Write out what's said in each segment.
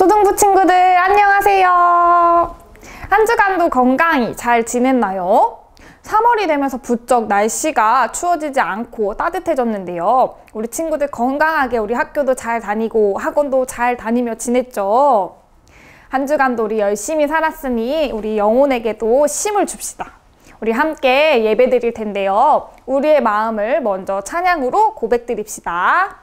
초등부 친구들 안녕하세요. 한 주간도 건강히 잘 지냈나요? 3월이 되면서 부쩍 날씨가 추워지지 않고 따뜻해졌는데요. 우리 친구들 건강하게 우리 학교도 잘 다니고 학원도 잘 다니며 지냈죠? 한 주간도 우리 열심히 살았으니 우리 영혼에게도 힘을 줍시다. 우리 함께 예배 드릴 텐데요. 우리의 마음을 먼저 찬양으로 고백드립시다.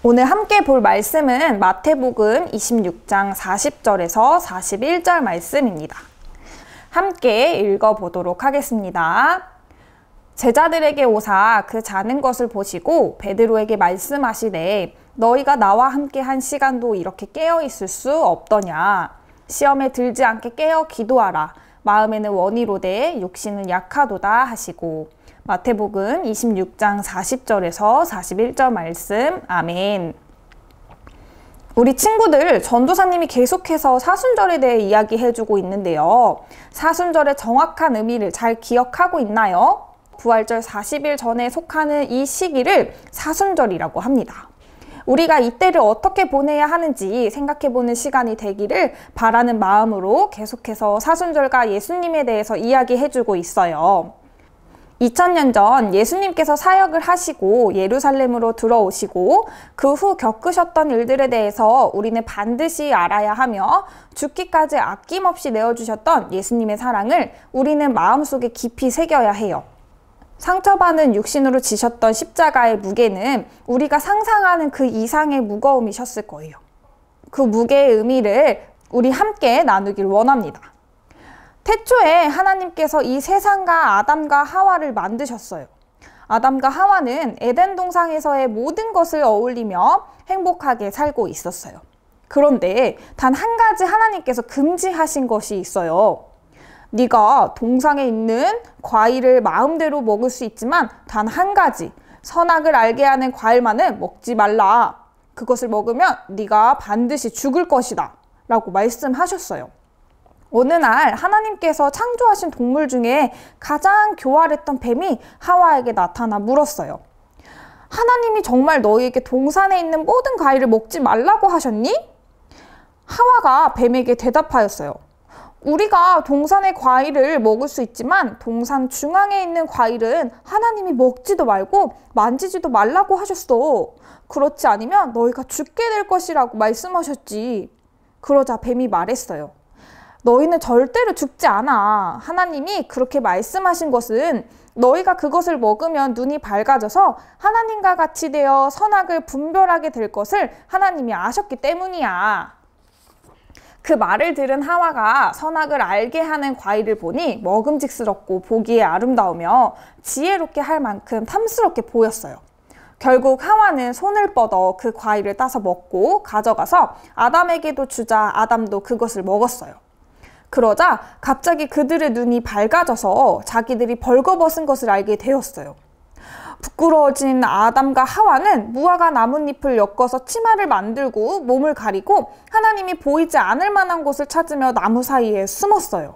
오늘 함께 볼 말씀은 마태복음 26장 40절에서 41절 말씀입니다. 함께 읽어보도록 하겠습니다. 제자들에게 오사 그 자는 것을 보시고 베드로에게 말씀하시되 너희가 나와 함께 한 시간도 이렇게 깨어 있을 수 없더냐. 시험에 들지 않게 깨어 기도하라. 마음에는 원이로되 육신은 약하도다 하시고. 마태복음 26장 40절에서 41절 말씀. 아멘. 우리 친구들 전도사님이 계속해서 사순절에 대해 이야기해주고 있는데요. 사순절의 정확한 의미를 잘 기억하고 있나요? 부활절 40일 전에 속하는 이 시기를 사순절이라고 합니다. 우리가 이때를 어떻게 보내야 하는지 생각해보는 시간이 되기를 바라는 마음으로 계속해서 사순절과 예수님에 대해서 이야기해주고 있어요. 2000년 전 예수님께서 사역을 하시고 예루살렘으로 들어오시고 그 후 겪으셨던 일들에 대해서 우리는 반드시 알아야 하며 죽기까지 아낌없이 내어주셨던 예수님의 사랑을 우리는 마음속에 깊이 새겨야 해요. 상처받은 육신으로 지셨던 십자가의 무게는 우리가 상상하는 그 이상의 무거움이셨을 거예요. 그 무게의 의미를 우리 함께 나누길 원합니다. 태초에 하나님께서 이 세상과 아담과 하와를 만드셨어요. 아담과 하와는 에덴 동상에서의 모든 것을 어울리며 행복하게 살고 있었어요. 그런데 단 한 가지 하나님께서 금지하신 것이 있어요. 네가 동상에 있는 과일을 마음대로 먹을 수 있지만 단 한 가지, 선악을 알게 하는 과일만은 먹지 말라. 그것을 먹으면 네가 반드시 죽을 것이다 라고 말씀하셨어요. 어느 날 하나님께서 창조하신 동물 중에 가장 교활했던 뱀이 하와에게 나타나 물었어요. 하나님이 정말 너희에게 동산에 있는 모든 과일을 먹지 말라고 하셨니? 하와가 뱀에게 대답하였어요. 우리가 동산의 과일을 먹을 수 있지만 동산 중앙에 있는 과일은 하나님이 먹지도 말고 만지지도 말라고 하셨어. 그렇지 않으면 너희가 죽게 될 것이라고 말씀하셨지. 그러자 뱀이 말했어요. 너희는 절대로 죽지 않아. 하나님이 그렇게 말씀하신 것은 너희가 그것을 먹으면 눈이 밝아져서 하나님과 같이 되어 선악을 분별하게 될 것을 하나님이 아셨기 때문이야. 그 말을 들은 하와가 선악을 알게 하는 과일을 보니 먹음직스럽고 보기에 아름다우며 지혜롭게 할 만큼 탐스럽게 보였어요. 결국 하와는 손을 뻗어 그 과일을 따서 먹고 가져가서 아담에게도 주자 아담도 그것을 먹었어요. 그러자 갑자기 그들의 눈이 밝아져서 자기들이 벌거벗은 것을 알게 되었어요. 부끄러워진 아담과 하와는 무화과 나뭇잎을 엮어서 치마를 만들고 몸을 가리고 하나님이 보이지 않을 만한 곳을 찾으며 나무 사이에 숨었어요.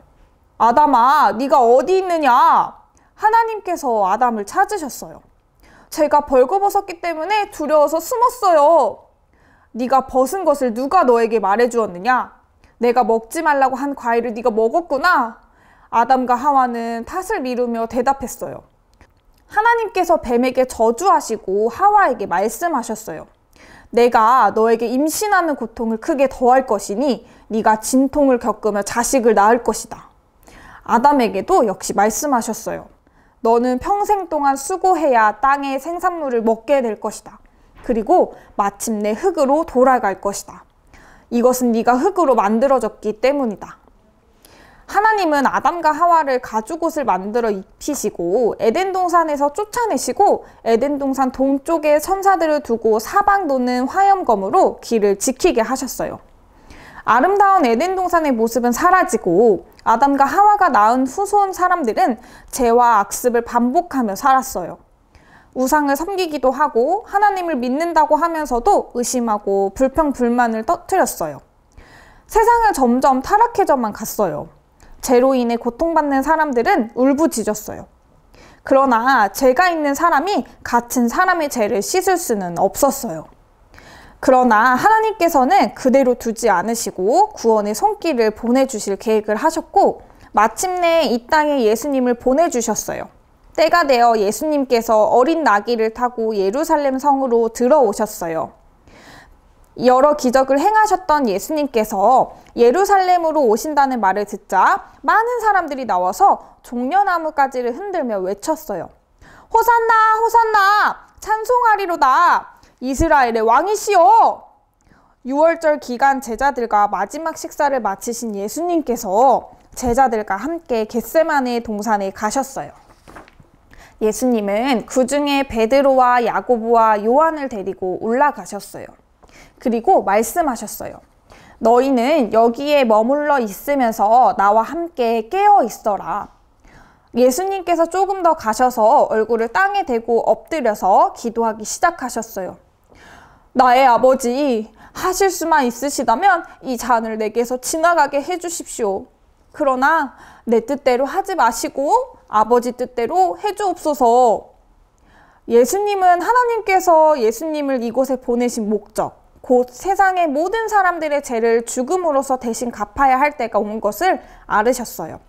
아담아, 네가 어디 있느냐? 하나님께서 아담을 찾으셨어요. 제가 벌거벗었기 때문에 두려워서 숨었어요. 네가 벗은 것을 누가 너에게 말해주었느냐? 내가 먹지 말라고 한 과일을 네가 먹었구나. 아담과 하와는 탓을 미루며 대답했어요. 하나님께서 뱀에게 저주하시고 하와에게 말씀하셨어요. 내가 너에게 임신하는 고통을 크게 더할 것이니 네가 진통을 겪으며 자식을 낳을 것이다. 아담에게도 역시 말씀하셨어요. 너는 평생 동안 수고해야 땅의 생산물을 먹게 될 것이다. 그리고 마침내 흙으로 돌아갈 것이다. 이것은 네가 흙으로 만들어졌기 때문이다. 하나님은 아담과 하와를 가죽옷을 만들어 입히시고 에덴 동산에서 쫓아내시고 에덴 동산 동쪽에 천사들을 두고 사방 도는 화염검으로 길을 지키게 하셨어요. 아름다운 에덴 동산의 모습은 사라지고 아담과 하와가 낳은 후손 사람들은 죄와 악습을 반복하며 살았어요. 우상을 섬기기도 하고 하나님을 믿는다고 하면서도 의심하고 불평불만을 터뜨렸어요. 세상은 점점 타락해져만 갔어요. 죄로 인해 고통받는 사람들은 울부짖었어요. 그러나 죄가 있는 사람이 같은 사람의 죄를 씻을 수는 없었어요. 그러나 하나님께서는 그대로 두지 않으시고 구원의 손길을 보내주실 계획을 하셨고 마침내 이 땅에 예수님을 보내주셨어요. 때가 되어 예수님께서 어린 나귀를 타고 예루살렘 성으로 들어오셨어요. 여러 기적을 행하셨던 예수님께서 예루살렘으로 오신다는 말을 듣자 많은 사람들이 나와서 종려나무 가지를 흔들며 외쳤어요. 호산나 호산나 찬송하리로다 이스라엘의 왕이시여. 6월절 기간 제자들과 마지막 식사를 마치신 예수님께서 제자들과 함께 겟세마네 동산에 가셨어요. 예수님은 그 중에 베드로와 야고보와 요한을 데리고 올라가셨어요. 그리고 말씀하셨어요. 너희는 여기에 머물러 있으면서 나와 함께 깨어 있어라. 예수님께서 조금 더 가셔서 얼굴을 땅에 대고 엎드려서 기도하기 시작하셨어요. 나의 아버지, 하실 수만 있으시다면 이 잔을 내게서 지나가게 해주십시오. 그러나 내 뜻대로 하지 마시고 아버지 뜻대로 해주옵소서. 예수님은 하나님께서 예수님을 이곳에 보내신 목적, 곧 세상의 모든 사람들의 죄를 죽음으로써 대신 갚아야 할 때가 온 것을 알으셨어요.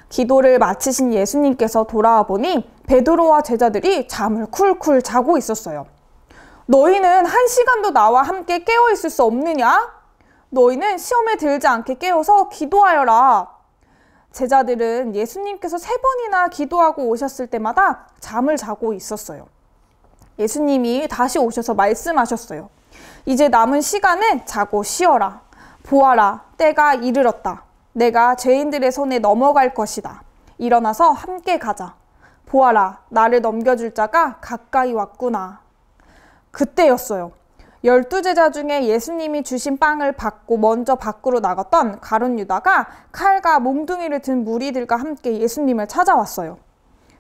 기도를 마치신 예수님께서 돌아와 보니 베드로와 제자들이 잠을 쿨쿨 자고 있었어요. 너희는 1시간도 나와 함께 깨어 있을 수 없느냐? 너희는 시험에 들지 않게 깨어서 기도하여라. 제자들은 예수님께서 3번이나 기도하고 오셨을 때마다 잠을 자고 있었어요. 예수님이 다시 오셔서 말씀하셨어요. 이제 남은 시간은 자고 쉬어라. 보아라, 때가 이르렀다. 내가 죄인들의 손에 넘어갈 것이다. 일어나서 함께 가자. 보아라, 나를 넘겨줄 자가 가까이 왔구나. 그때였어요. 12제자 중에 예수님이 주신 빵을 받고 먼저 밖으로 나갔던 가룟 유다가 칼과 몽둥이를 든 무리들과 함께 예수님을 찾아왔어요.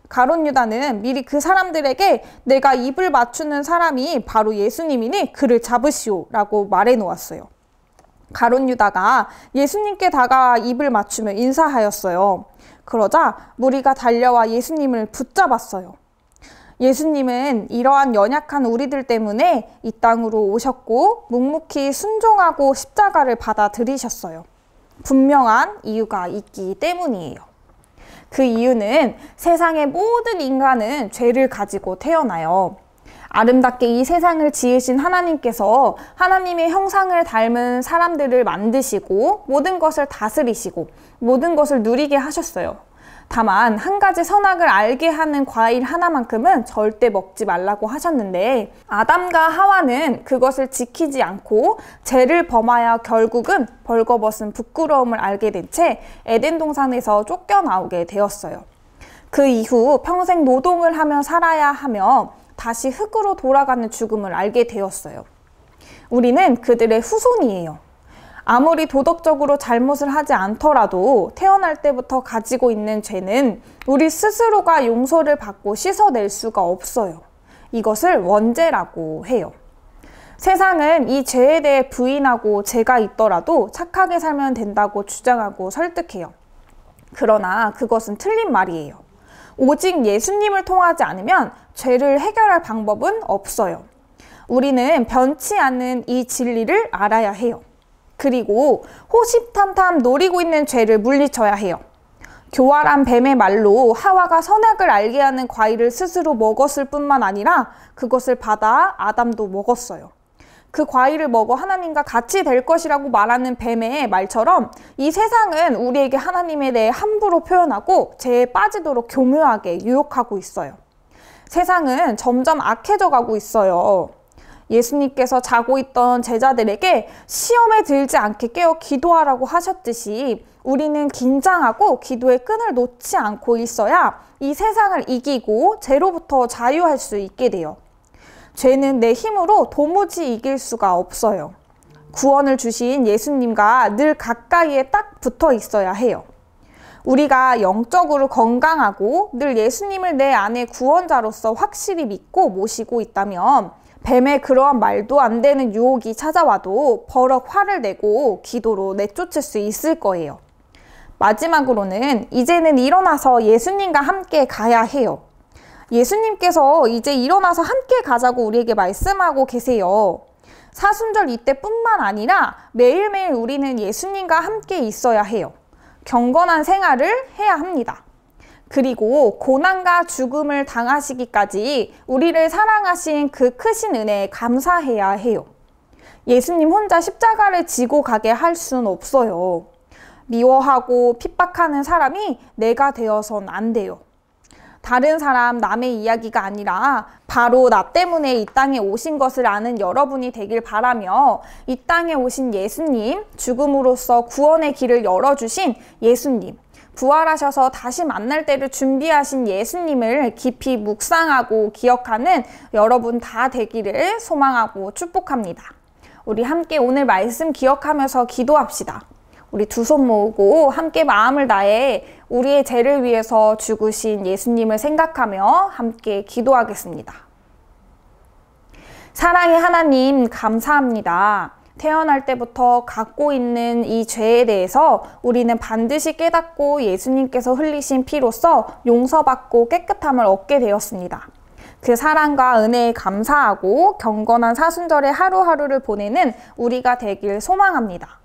가룟 유다는 미리 그 사람들에게 내가 입을 맞추는 사람이 바로 예수님이니 그를 잡으시오 라고 말해 놓았어요. 가룟 유다가 예수님께 다가와 입을 맞추며 인사하였어요. 그러자 무리가 달려와 예수님을 붙잡았어요. 예수님은 이러한 연약한 우리들 때문에 이 땅으로 오셨고 묵묵히 순종하고 십자가를 받아들이셨어요. 분명한 이유가 있기 때문이에요. 그 이유는 세상의 모든 인간은 죄를 가지고 태어나요. 아름답게 이 세상을 지으신 하나님께서 하나님의 형상을 닮은 사람들을 만드시고 모든 것을 다스리시고 모든 것을 누리게 하셨어요. 다만 한 가지 선악을 알게 하는 과일 하나만큼은 절대 먹지 말라고 하셨는데 아담과 하와는 그것을 지키지 않고 죄를 범하여 결국은 벌거벗은 부끄러움을 알게 된 채 에덴 동산에서 쫓겨나오게 되었어요. 그 이후 평생 노동을 하며 살아야 하며 다시 흙으로 돌아가는 죽음을 알게 되었어요. 우리는 그들의 후손이에요. 아무리 도덕적으로 잘못을 하지 않더라도 태어날 때부터 가지고 있는 죄는 우리 스스로가 용서를 받고 씻어낼 수가 없어요. 이것을 원죄라고 해요. 세상은 이 죄에 대해 부인하고 죄가 있더라도 착하게 살면 된다고 주장하고 설득해요. 그러나 그것은 틀린 말이에요. 오직 예수님을 통하지 않으면 죄를 해결할 방법은 없어요. 우리는 변치 않는 이 진리를 알아야 해요. 그리고 호시탐탐 노리고 있는 죄를 물리쳐야 해요. 교활한 뱀의 말로 하와가 선악을 알게 하는 과일을 스스로 먹었을 뿐만 아니라 그것을 받아 아담도 먹었어요. 그 과일을 먹어 하나님과 같이 될 것이라고 말하는 뱀의 말처럼 이 세상은 우리에게 하나님에 대해 함부로 표현하고 죄에 빠지도록 교묘하게 유혹하고 있어요. 세상은 점점 악해져 가고 있어요. 예수님께서 자고 있던 제자들에게 시험에 들지 않게 깨어 기도하라고 하셨듯이 우리는 긴장하고 기도의 끈을 놓지 않고 있어야 이 세상을 이기고 죄로부터 자유할 수 있게 돼요. 죄는 내 힘으로 도무지 이길 수가 없어요. 구원을 주신 예수님과 늘 가까이에 딱 붙어 있어야 해요. 우리가 영적으로 건강하고 늘 예수님을 내 안에 구원자로서 확실히 믿고 모시고 있다면 뱀의 그러한 말도 안 되는 유혹이 찾아와도 버럭 화를 내고 기도로 내쫓을 수 있을 거예요. 마지막으로는 이제는 일어나서 예수님과 함께 가야 해요. 예수님께서 이제 일어나서 함께 가자고 우리에게 말씀하고 계세요. 사순절 이때뿐만 아니라 매일매일 우리는 예수님과 함께 있어야 해요. 경건한 생활을 해야 합니다. 그리고 고난과 죽음을 당하시기까지 우리를 사랑하신 그 크신 은혜에 감사해야 해요. 예수님 혼자 십자가를 지고 가게 할 수는 없어요. 미워하고 핍박하는 사람이 내가 되어선 안 돼요. 다른 사람, 남의 이야기가 아니라 바로 나 때문에 이 땅에 오신 것을 아는 여러분이 되길 바라며 이 땅에 오신 예수님, 죽음으로써 구원의 길을 열어주신 예수님, 부활하셔서 다시 만날 때를 준비하신 예수님을 깊이 묵상하고 기억하는 여러분 다 되기를 소망하고 축복합니다. 우리 함께 오늘 말씀 기억하면서 기도합시다. 우리 두 손 모으고 함께 마음을 다해 우리의 죄를 위해서 죽으신 예수님을 생각하며 함께 기도하겠습니다. 사랑의 하나님, 감사합니다. 태어날 때부터 갖고 있는 이 죄에 대해서 우리는 반드시 깨닫고 예수님께서 흘리신 피로써 용서받고 깨끗함을 얻게 되었습니다. 그 사랑과 은혜에 감사하고 경건한 사순절의 하루하루를 보내는 우리가 되길 소망합니다.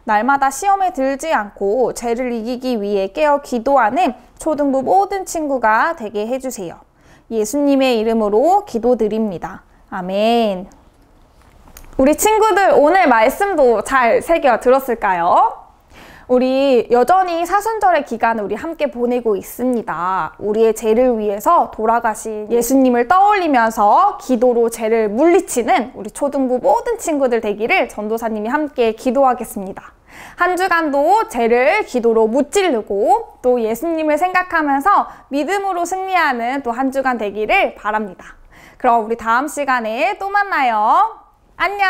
날마다 시험에 들지 않고 죄를 이기기 위해 깨어 기도하는 초등부 모든 친구가 되게 해주세요. 예수님의 이름으로 기도드립니다. 아멘. 우리 친구들 오늘 말씀도 잘 새겨 들었을까요? 우리 여전히 사순절의 기간을 우리 함께 보내고 있습니다. 우리의 죄를 위해서 돌아가신 예수님을 떠올리면서 기도로 죄를 물리치는 우리 초등부 모든 친구들 되기를 전도사님이 함께 기도하겠습니다. 한 주간도 죄를 기도로 무찌르고 또 예수님을 생각하면서 믿음으로 승리하는 또 한 주간 되기를 바랍니다. 그럼 우리 다음 시간에 또 만나요. 안녕.